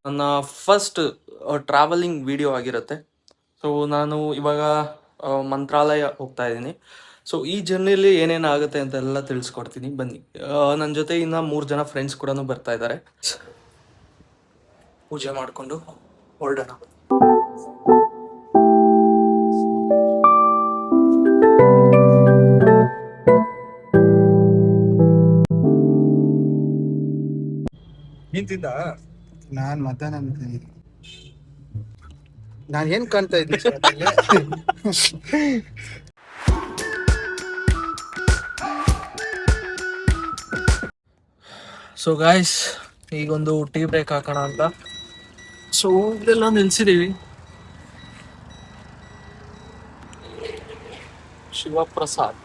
ನನ್ನ first travelling video ಆಗಿರುತ್ತೆ. So ನಾನು ಇವಾಗ ಮಂತ್ರಾಲಯ ಹೋಗ್ತಾ ಇದ್ದೀನಿ. ಸೊ ಈ ಜರ್ನಿಲಿ ಏನೇನು ಆಗುತ್ತೆ ಅಂತೆಲ್ಲ ತಿಳಿಸ್ಕೊಡ್ತೀನಿ, ಬನ್ನಿ. ನನ್ನ ಜೊತೆ ಇನ್ನು 3 ಜನ ಫ್ರೆಂಡ್ಸ್ ಕೂಡ ಬರ್ತಾ ಇದ್ದಾರೆ. ಪೂಜೆ ಮಾಡಿಕೊಂಡು ಹೊರಡೋಣ. ನಿಂತಿದ್ದ ನಾನ್ ಮಧ್ಯಾಹ್ನ ನಾನು ಏನ್ ಕಾಣ್ತಾ ಇದ್ದೀನಿ ಸೊ ಗಾಯ್ಸ್, ಈಗೊಂದು ಟೀ ಬ್ರೇಕ್ ಹಾಕೋಣ ಅಂತ ಸೊ ಇದೆಲ್ಲ ನಿಲ್ಸಿದೀವಿ. ಶಿವಪ್ರಸಾದ್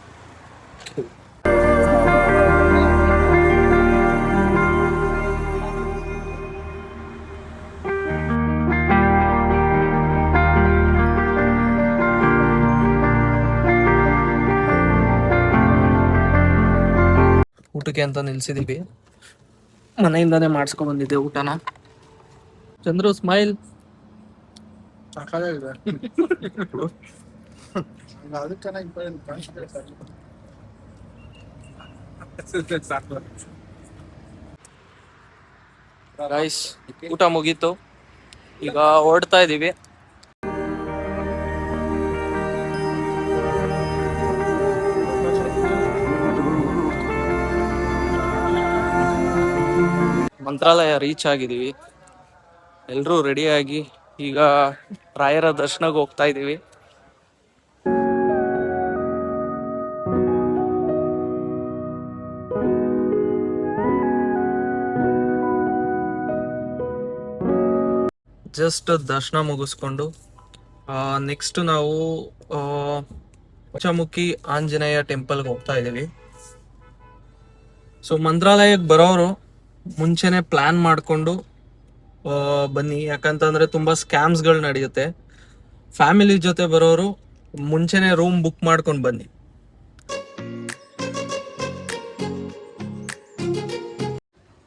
ಊಟಕ್ಕೆ ಅಂತ ನಿಲ್ಸಿದೀವಿ. ಮನೆಯಿಂದಾನೇ ಮಾಡಿಸ್ಕೊಂಡ್ ಬಂದಿದ್ದೆ ಊಟನ. ಚಂದ್ರು ಸ್ಮೈಲ್. ಗೈಸ್, ಊಟ ಮುಗೀತು, ಈಗ ಹೊರಡ್ತಾ ಇದೀವಿ. ಮಂತ್ರಾಲಯ ರೀಚ್ ಆಗಿದೀವಿ. ಎಲ್ರೂ ರೆಡಿಯಾಗಿ ಈಗ ರಾಯರ ದರ್ಶನಕ್ಕೆ ಹೋಗ್ತಾ ಇದೀವಿ. ಜಸ್ಟ್ ದರ್ಶನ ಮುಗಿಸ್ಕೊಂಡು ನೆಕ್ಸ್ಟ್ ನಾವು ಪಂಚಮುಖಿ ಆಂಜನೇಯ ಟೆಂಪಲ್ಗೆ ಹೋಗ್ತಾ ಇದೀವಿ. ಸೊ ಮಂತ್ರಾಲಯಕ್ಕೆ ಬರೋರು ಮುಂಚೆನೆ ಪ್ಲಾನ್ ಮಾಡಿಕೊಂಡು ಬನ್ನಿ, ಯಾಕಂತಂದ್ರೆ ತುಂಬಾ ಸ್ಕ್ಯಾಮ್ಸ್ಗಳು ನಡೆಯುತ್ತೆ. ಫ್ಯಾಮಿಲಿ ಜೊತೆ ಬರೋರು ಮುಂಚೆನೆ ರೂಮ್ ಬುಕ್ ಮಾಡ್ಕೊಂಡು ಬನ್ನಿ.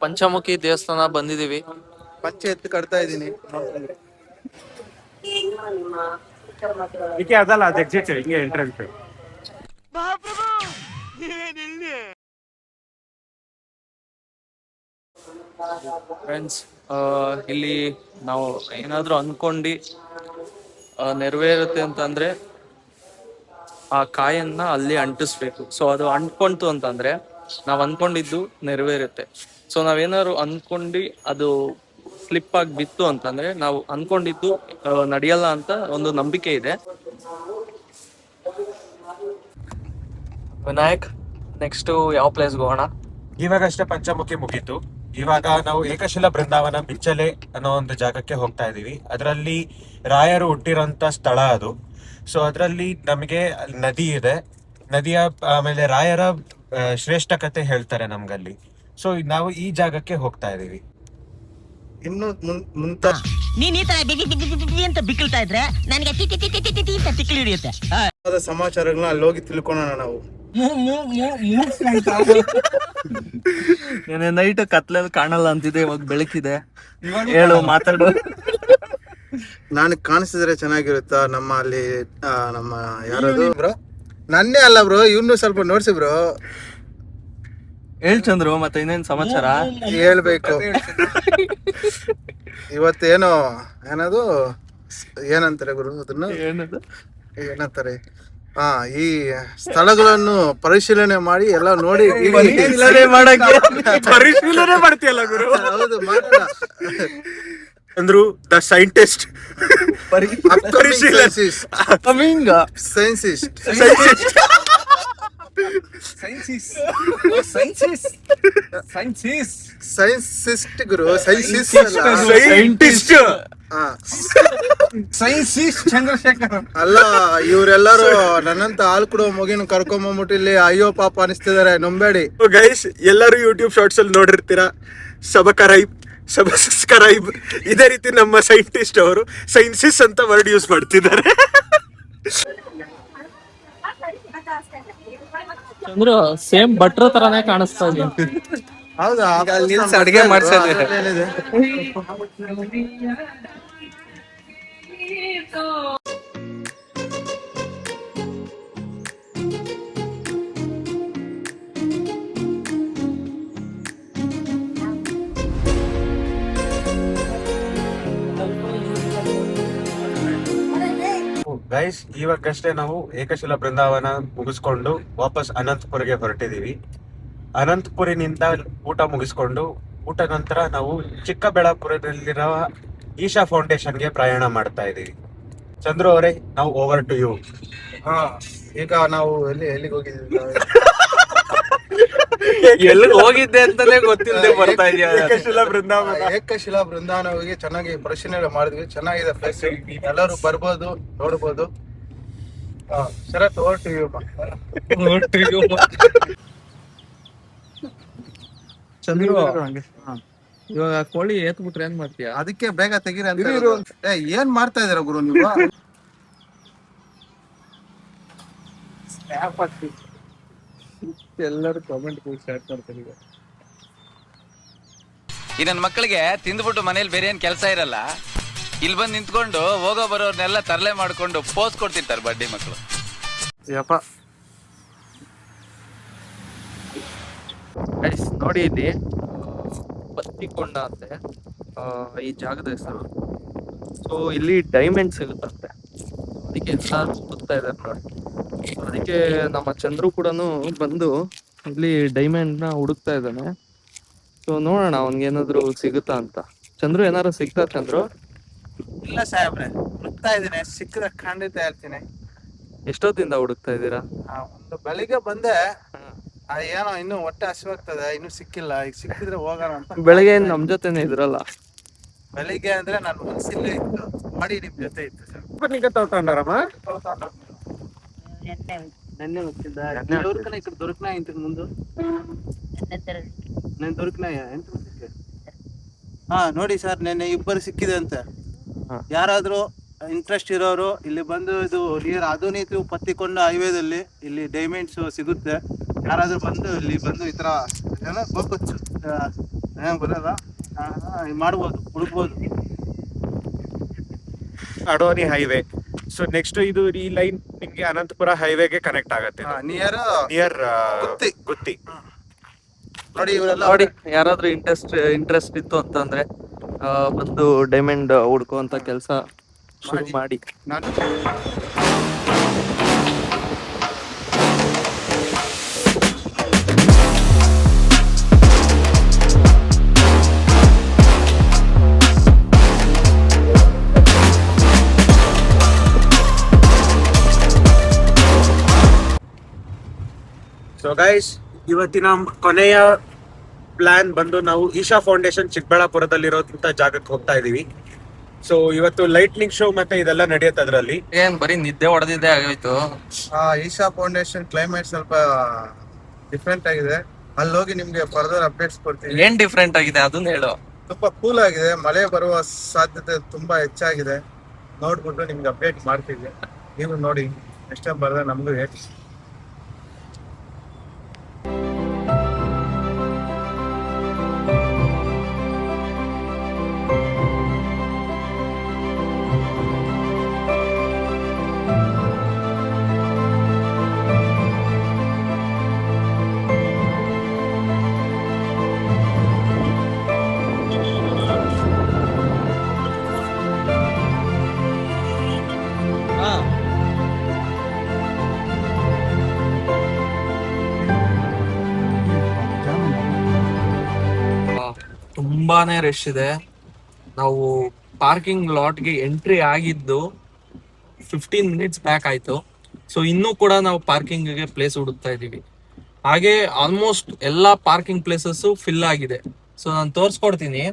ಪಂಚಮುಖಿ ದೇವಸ್ಥಾನ ಬಂದಿದೀವಿ. ಪಂಚೆ ಎತ್ತು ಕಟ್ತಾ ಇದ್ದೀನಿ. ಅದಲ್ಲ, ಅದು ಎಕ್ಸಿಟ್ ಹಿಂಗೆ ಎಂಟ್ರೆನ್ಸ್. ಫ್ರೆಂಡ್ಸ್, ಇಲ್ಲಿ ನಾವು ಏನಾದರೂ ಅನ್ಕೊಂಡು ನೆರವೇರುತ್ತೆ ಅಂತಂದ್ರೆ ಆ ಕಾಯನ್ನ ಅಲ್ಲಿ ಅಂಟಿಸ್ಬೇಕು. ಸೊ ಅದು ಅಂಟ್ಕೊಂತು ಅಂತಂದ್ರೆ ನಾವು ಅನ್ಕೊಂಡಿದ್ದು ನೆರವೇರುತ್ತೆ. ಸೊ ನಾವೇನಾದ್ರು ಅನ್ಕೊಂಡು ಅದು ಸ್ಲಿಪ್ ಆಗಿ ಬಿತ್ತು ಅಂತಂದ್ರೆ ನಾವು ಅನ್ಕೊಂಡಿದ್ದು ನಡೆಯಲ್ಲ ಅಂತ ಒಂದು ನಂಬಿಕೆ ಇದೆ. ವಿನಾಯಕ್, ನೆಕ್ಸ್ಟ್ ಯಾವ ಪ್ಲೇಸ್ಗೆ ಹೋಗೋಣ? ಇವಾಗಷ್ಟೇ ಪಂಚಮುಖಿ ಮುಗೀತು. ಇವಾಗ ನಾವು ಏಕಶಿಲಾ ಬೃಂದಾವನ ಬಿಚ್ಚಲೆ ಅನ್ನೋ ಒಂದು ಜಾಗಕ್ಕೆ ಹೋಗ್ತಾ ಇದೀವಿ. ಅದರಲ್ಲಿ ರಾಯರು ಹುಟ್ಟಿರೋಂತ ಸ್ಥಳ ಅದು. ಸೊ ಅದರಲ್ಲಿ ನಮಗೆ ನದಿ ಇದೆ. ನದಿಯ ಆಮೇಲೆ ರಾಯರ ಶ್ರೇಷ್ಠ ಕತೆ ಹೇಳ್ತಾರೆ ನಮ್ಗಲ್ಲಿ. ಸೊ ನಾವು ಈ ಜಾಗಕ್ಕೆ ಹೋಗ್ತಾ ಇದೀವಿ. ಇನ್ನು ನೀನ್ ಈ ತರ ಅಂತ ಬಿಕ್ಕಳ್ತಾ ಇದ್ರೆ ನನಗೆ ತಿಕ್ಕಿ ಹಿಡಿಯುತ್ತೆ. ಸಮಾಚಾರಗಳನ್ನ ಅಲ್ಲಿ ಹೋಗಿ ತಿಳ್ಕೊಳ್ಳೋಣ ನಾವು. ನೈಟ್ ಕತ್ಲಲ್ಲಿ ಕಾಣಲ್ಲ ಅಂತಿದೆ, ಇವಾಗ ಬೆಳಕಿದೆ. ಹೇಳು, ಮಾತಾಡು. ನಾನು ಕಾಣಿಸಿದ್ರೆ ಚೆನ್ನಾಗಿರುತ್ತಾ? ನಮ್ಮ ಅಲ್ಲಿ ನಮ್ಮ ಯಾರದು ಬ್ರೋ? ನನ್ನೇ ಅಲ್ಲ ಬ್ರೋ, ಇವ್ನು ಸ್ವಲ್ಪ ನೋಡ್ಸಿ ಬ್ರೋ. ಹೇಳ್ ಚಂದ್ರು, ಮತ್ತೆ ಇನ್ನೇನ್ ಸಮಾಚಾರ? ಹೇಳ್ಬೇಕು. ಇವತ್ತೇನೋ ಏನದು ಏನಂತಾರೆ ಗುರು ಅದನ್ನ? ಏನಂತಾರೆ? ಈ ಸ್ಥಳಗಳನ್ನು ಪರಿಶೀಲನೆ ಮಾಡಿ ಎಲ್ಲ ನೋಡಿ ಪರಿಶೀಲನೆ ಮಾಡ್ತೀಯಲ್ಲ ಗುರು? ಹೌದು, ಮಾಡೋಣ ಅಂದ್ರು ದ ಸೈಂಟಿಸ್ಟ್ ಸೈನ್ಸಿಸ್ಟ್ ಗುರು, ಸೈನ್ಸಿಸ್ಟ್ ಚಂದ್ರಶೇಖರ್ ಅಲ್ಲ. ಇವರೆಲ್ಲರೂ ನನ್ನಂತ ಹಾಲು ಕೊಡೋ ಮಗಿನ ಕರ್ಕೊಂಬಂದ್ಬಿಟ್ಟು ಇಲ್ಲಿ ಅಯ್ಯೋ ಪಾಪ ಅನಿಸ್ತಿದಾರೆ, ನಂಬೇಡಿ ಗೈಸ್. ಎಲ್ಲರೂ ಯೂಟ್ಯೂಬ್ ಶಾರ್ಟ್ಸ್ ಅಲ್ಲಿ ನೋಡಿರ್ತೀರಾ, ಸಬ್ಸ್ಕ್ರೈಬ್ ಇದೇ ರೀತಿ ನಮ್ಮ ಸೈಂಟಿಸ್ಟ್ ಅವರು ಸೈನ್ಸಿಸ್ ಅಂತ ವರ್ಡ್ ಯೂಸ್ ಮಾಡ್ತಿದ್ದಾರೆ. ಚಂದ್ರು ಸೇಮ್ ಭಟ್ರ ತರಾನೇ ಕಾಣಿಸ್ತಾ ಇದೆ. ಹೌದಾ ಅಡಿಗೆ ಮಾಡ್ಸೋದು. ಏನಿದೆ ಗೈಸ್, ಇವಾಗಷ್ಟೇ ನಾವು ಏಕಶಿಲಾ ಬೃಂದಾವನ ಮುಗಿಸ್ಕೊಂಡು ವಾಪಸ್ ಅನಂತಪುರಿಗೆ ಹೊರಟಿದೀವಿ. ಅನಂತಪುರಿನಿಂದ ಊಟ ಮುಗಿಸ್ಕೊಂಡು ಊಟ ನಂತರ ನಾವು ಚಿಕ್ಕಬಳ್ಳಾಪುರದಲ್ಲಿರುವ ಈಶಾ ಫೌಂಡೇಶನ್ಗೆ ಪ್ರಯಾಣ ಮಾಡ್ತಾ ಇದೀವಿ. ಚಂದ್ರು ಅವರೇ, ನಾವು ಓವರ್ ಟು ಯು. ಹಾ, ಈಗ ನಾವು ಎಲ್ಲಿಗೆ ಹೋಗಿದ್ವಿ? ಎಲ್ಲಿಗೆ ಹೋಗಿದ್ದೆ ಅಂತಾನೆ ಗೊತ್ತಿಲ್ಲದೆ ಬರ್ತಾ ಇದೆಯಾ. ಏಕಶಿಲಾ ಬೃಂದಾವನ. ಏಕಶಿಲಾ ಬೃಂದಾವನ ಹೋಗಿ ಚೆನ್ನಾಗಿ ಪರಿಶೀಲನೆ ಮಾಡಿದ್ವಿ. ಚೆನ್ನಾಗಿದೆ ಪ್ಲೇಸ್, ಎಲ್ಲರೂ ಬರ್ಬೋದು, ನೋಡ್ಬೋದು. ಶರತ್ ಓವರ್ ಟು ಯು. ಚಂದ್ರು, ಇವಾಗ ಕೋಳಿ ಏತ್ಬಿಟ್ರೆ ಏನ್ ಮಾಡ್ತೀಯ? ಅದಕ್ಕೆ ಬೇಗ ತೆಗೀರಿ ಅಂತ ಹೇಳೋದು. ಏನ್ ಮಾಡ್ತಾ ಇದೀರ ಗುರು ನೀವು? ಎಲ್ಲರೂ ಕಾಮೆಂಟ್ ಸ್ಟಾರ್ಟ್ ಮಾಡ್ತಾರೆ ಈಗ. ಈ ನನ್ನ ಮಕ್ಕಳಿಗೆ ತಿಂದ್ಬಿಟ್ಟು ಮನೇಲಿ ಬೇರೆ ಏನ್ ಕೆಲಸ ಇರಲ್ಲ, ಇಲ್ಲಿ ಬಂದು ನಿಂತ್ಕೊಂಡು ಹೋಗೋ ಬರೋರ್ನೆಲ್ಲ ತರಲೆ ಮಾಡ್ಕೊಂಡು ಪೋಸ್ ಕೊಡ್ತಿರ್ತಾರೆ ಬಡ್ಡಿ ಮಕ್ಕಳು. ಯಪ್ಪ ನೋಡಿ, ಇಲ್ಲಿ ಬತ್ತಿಕೊಂಡ ಅಂತೆ ಈ ಜಾಗದ ಹೆಸರು. ಸೊ ಇಲ್ಲಿ ಡೈಮಂಡ್ ಸಿಗುತ್ತಂತೆ, ಅದಕ್ಕೆ ಎಲ್ಲರೂ ಹುಡುಕ್ತಾ ಇದಾರೆ ನೋಡಿ. ಅದಕ್ಕೆ ನಮ್ಮ ಚಂದ್ರು ಕೂಡ ಬಂದು ಇಲ್ಲಿ ಡೈಮಂಡ್ ನ ಹುಡುಕ್ತಾ ಇದ್ದಾನೆ. ಸೊ ನೋಡೋಣ ಅವನ್ಗೇನಾದ್ರು ಸಿಗುತ್ತಾ ಅಂತ. ಚಂದ್ರು, ಏನಾದ್ರು ಸಿಗ್ತಾ ಚಂದ್ರು? ಇಲ್ಲ ಸಾಹೇಬ್ರೆ, ಹುಡುಕ್ತಾ ಇದೀನಿ. ಸಿಕ್ಕರೆ ಖಂಡಿತ ಹೇಳ್ತೀನಿ. ಎಷ್ಟೊತ್ತಿಂದ ಹುಡುಕ್ತಾ ಇದ್ದೀರಾ? ಒಂದು ಬೆಳಿಗ್ಗೆ ಬಂದೆ, ಏನೋ ಇನ್ನು ಹೊಟ್ಟೆ ಹಸಿವಾಗ್ತದೆ, ಇನ್ನು ಸಿಕ್ಕಿಲ್ಲ. ಈಗ ಸಿಕ್ಕಿದ್ರೆ ಹೋಗೋಣ ಅಂತ. ಬೆಳಗ್ಗೆ ನಮ್ ಜೊತೆನೆ ಇದ್ರಲ್ಲ. ಬೆಳಿಗ್ಗೆ ಅಂದ್ರೆ ನನ್ನ ಮನಸ್ಸಿಲ್ಲೇ ಇತ್ತು, ಮಾಡಿ ನಿಮ್ ಜೊತೆ ಇತ್ತು ಸರ್. ನೆನ್ನೆ వచ్చిందా ఎవరికైనా ఇక్కడ దొరికినా ఇంతకు ముందు నేను దొరికినా ఎంత ಹಾ ನೋಡಿ ಸರ್, ನೆನ್ನೆ ಇಬ್ಬರು ಸಿಕ್ಕಿದೆ ಅಂತೆ. ಹಾ. ಯಾರಾದ್ರೂ ಇಂಟ್ರೆಸ್ಟ್ ಇರೋರು ಇಲ್ಲಿ ಬಂದು, ಇದು ನಿಯರ್ ಆಧುನಿಕ ಪತ್ತಿಕೊಂಡ ಹೈವೇದಲ್ಲಿ ಇಲ್ಲಿ ಡೈಮಂಡ್ಸ್ ಸಿಗುತ್ತೆ. ಯಾರಾದ್ರೂ ಬಂದು ಇಲ್ಲಿ ಬಂದು ಈ ತರ ಏನೋ ಬೋಕಚ್ಚು ಬರಲ್ಲ ಮಾಡ್ಬೋದು, ಹುಡುಕ್ಬೋದು. ಅಡೋನಿ ಹೈವೇ. ಸೊ ನೆಕ್ಸ್ಟ್ ಇದು ಈ ಲೈನ್ ನಿಮ್ಗೆ ಅನಂತಪುರ ಹೈವೇಗೆ ಕನೆಕ್ಟ್ ಆಗುತ್ತೆ. ನಿಯರ್ ನಿಯರ್ ಗುತ್ತಿ. ಗುತ್ತಿ. ನೋಡಿ ಇವರೆಲ್ಲ ನೋಡಿ, ಯಾರಾದ್ರೂ ಇಂಟ್ರೆಸ್ಟ್ ಇತ್ತು ಅಂತಂದ್ರೆ ಬಂದು ಡೈಮಂಡ್ ಹುಡ್ಕುವಂತ ಕೆಲಸ ಶುರು ಮಾಡಿ. ನಾನು ಸೊ ಗೈಸ್, ಇವತ್ತಿನ ಕೊನೆಯ ಪ್ಲಾನ್ ಬಂದು ನಾವು ಈಶಾ ಫೌಂಡೇಶನ್ ಚಿಕ್ಕಬಳ್ಳಾಪುರದಲ್ಲಿರೋಂಥ ಜಾಗಕ್ಕೆ ಹೋಗ್ತಾ ಇದೀವಿ. ಸೊ ಇವತ್ತು ಲೈಟ್ನಿಂಗ್ ಶೋ ಮತ್ತೆ ಇದೆಲ್ಲ ನಡೆಯುತ್ತೆ. ಅದರಲ್ಲಿ ಏನ್ ಬರೀ ನಿದ್ದೆ ಹೊಡೆದಿದ್ದೆ ಆಗೋಯ್ತು. ಈಶಾ ಫೌಂಡೇಶನ್ ಕ್ಲೈಮೇಟ್ ಸ್ವಲ್ಪ ಡಿಫ್ರೆಂಟ್ ಆಗಿದೆ. ಅಲ್ಲಿ ಹೋಗಿ ನಿಮ್ಗೆ ಫರ್ದರ್ ಅಪ್ಡೇಟ್ಸ್ ಕೊಡ್ತೀನಿ. ಏನ್ ಡಿಫ್ರೆಂಟ್ ಆಗಿದೆ ಅದನ್ನ ಹೇಳು. ತುಂಬಾ ಕೂಲ್ ಆಗಿದೆ, ಮಳೆ ಬರುವ ಸಾಧ್ಯತೆ ತುಂಬಾ ಹೆಚ್ಚಾಗಿದೆ. ನೋಡ್ಬಿಟ್ಟು ನಿಮ್ಗೆ ಅಪ್ಡೇಟ್ ಮಾಡ್ತೀವಿ. ನೀವು ನೋಡಿ, ನೆಕ್ಸ್ಟ್ ಟೈಮ್ ಬರೆದ್ರೆ ನಮ್ಗೂ ಹೇಳಿ. ತುಂಬಾನೇ ರಶ್ ಇದೆ. ನಾವು ಪಾರ್ಕಿಂಗ್ ಲಾಟ್ಗೆ ಎಂಟ್ರಿ ಆಗಿದ್ದು 15 ಮಿನಿಟ್ಸ್ ಬ್ಯಾಕ್ ಆಯ್ತು. ಸೊ ಇನ್ನೂ ಕೂಡ ನಾವು ಪಾರ್ಕಿಂಗ್ಗೆ ಪ್ಲೇಸ್ ಹುಡುಕ್ತಾ ಇದೀವಿ. ಹಾಗೆ ಆಲ್ಮೋಸ್ಟ್ ಎಲ್ಲಾ ಪಾರ್ಕಿಂಗ್ ಪ್ಲೇಸಸ್ ಫಿಲ್ ಆಗಿದೆ. ಸೊ ನಾನು ತೋರಿಸ್ಕೊಡ್ತೀನಿ.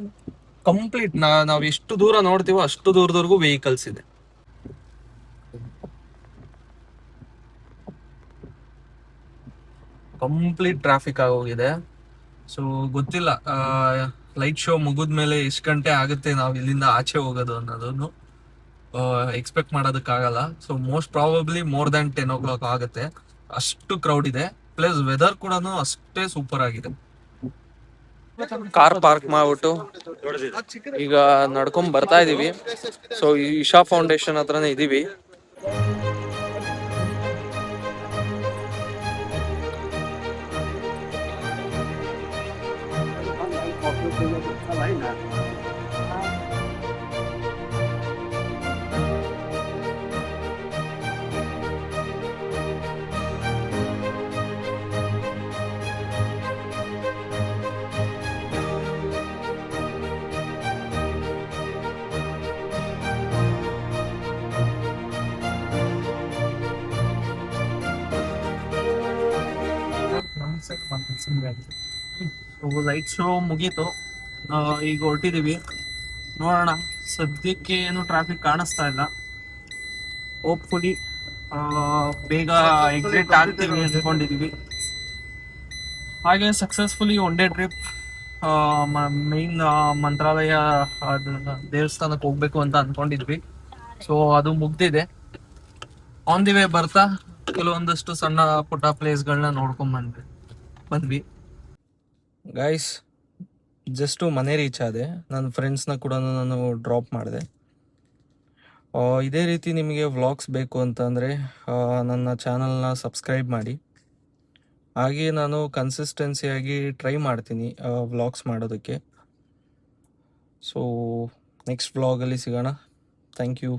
ಕಂಪ್ಲೀಟ್ ನಾವು ಎಷ್ಟು ದೂರ ನೋಡ್ತೀವೋ ಅಷ್ಟು ದೂರದವರೆಗೂ ವೆಹಿಕಲ್ಸ್ ಇದೆ. ಕಂಪ್ಲೀಟ್ ಟ್ರಾಫಿಕ್ ಆಗೋಗಿದೆ. ಸೊ ಗೊತ್ತಿಲ್ಲ, ಲೈಟ್ ಶೋ ಮುಗಿದ್ಮೇಲೆ ಎಷ್ಟು ಗಂಟೆ ಆಗುತ್ತೆ ನಾವು ಇಲ್ಲಿಂದ ಆಚೆ ಹೋಗೋದು ಅನ್ನೋದನ್ನು ಎಕ್ಸ್ಪೆಕ್ಟ್ ಮಾಡೋದಕ್ಕಾಗಲ್ಲ. So most probably more than 10 o'clock ಆಗುತ್ತೆ. ಅಷ್ಟು ಕ್ರೌಡ್ ಇದೆ, ಪ್ಲಸ್ ವೆದರ್ ಕೂಡ ಅಷ್ಟೇ ಸೂಪರ್ ಆಗಿದೆ. ಕಾರ್ ಪಾರ್ಕ್ ಮಾಡ್ಬಿಟ್ಟು ಈಗ ನಡ್ಕೊಂಡ್ ಬರ್ತಾ ಇದೀವಿ. ಸೊ ಇಶಾ ಫೌಂಡೇಶನ್ ಹತ್ರನೇ ಇದೀವಿ. ಲೈಟ್ ಶೋ ಮುಗೀತು, ಈಗ ಹೊರಟಿದೀವಿ. ನೋಡೋಣ, ಸದ್ಯಕ್ಕೆ ಏನು ಟ್ರಾಫಿಕ್ ಕಾಣಿಸ್ತಾ ಇಲ್ಲ. ಹೋಪ್ಫುಲಿ ಬೇಗ ಎಕ್ಸಿಟ್ ಆಗ್ತೀವಿ ಅಂದ್ಕೊಂಡಿದೀವಿ. ಹಾಗೆ successfully one day trip main Mantralaya ದೇವಸ್ಥಾನಕ್ಕೆ ಹೋಗ್ಬೇಕು ಅಂತ ಅನ್ಕೊಂಡಿದ್ವಿ. ಸೊ ಅದು ಮುಗ್ದಿದೆ. ಆನ್ ದಿ ವೇ ಬರ್ತಾ ಕೆಲವೊಂದಷ್ಟು ಸಣ್ಣ ಪುಟ್ಟ ಪ್ಲೇಸ್ಗಳನ್ನ ನೋಡ್ಕೊಂಡ್ ಬಂದ್ವಿ. ಗೈಸ್, ಜಸ್ಟು ಮನೆ ರೀಚ್ ಆದೆ. ನನ್ನ ಫ್ರೆಂಡ್ಸ್ನ ಕೂಡ ನಾನು ಡ್ರಾಪ್ ಮಾಡಿದೆ. ಇದೇ ರೀತಿ ನಿಮಗೆ ವ್ಲಾಗ್ಸ್ ಬೇಕು ಅಂತಂದರೆ ನನ್ನ ಚಾನಲ್ನ ಸಬ್ಸ್ಕ್ರೈಬ್ ಮಾಡಿ. ಹಾಗೆ ನಾನು ಕನ್ಸಿಸ್ಟೆನ್ಸಿಯಾಗಿ ಟ್ರೈ ಮಾಡ್ತೀನಿ ವ್ಲಾಗ್ಸ್ ಮಾಡೋದಕ್ಕೆ. ಸೊ ನೆಕ್ಸ್ಟ್ ವ್ಲಾಗಲ್ಲಿ ಸಿಗೋಣ. Thank you.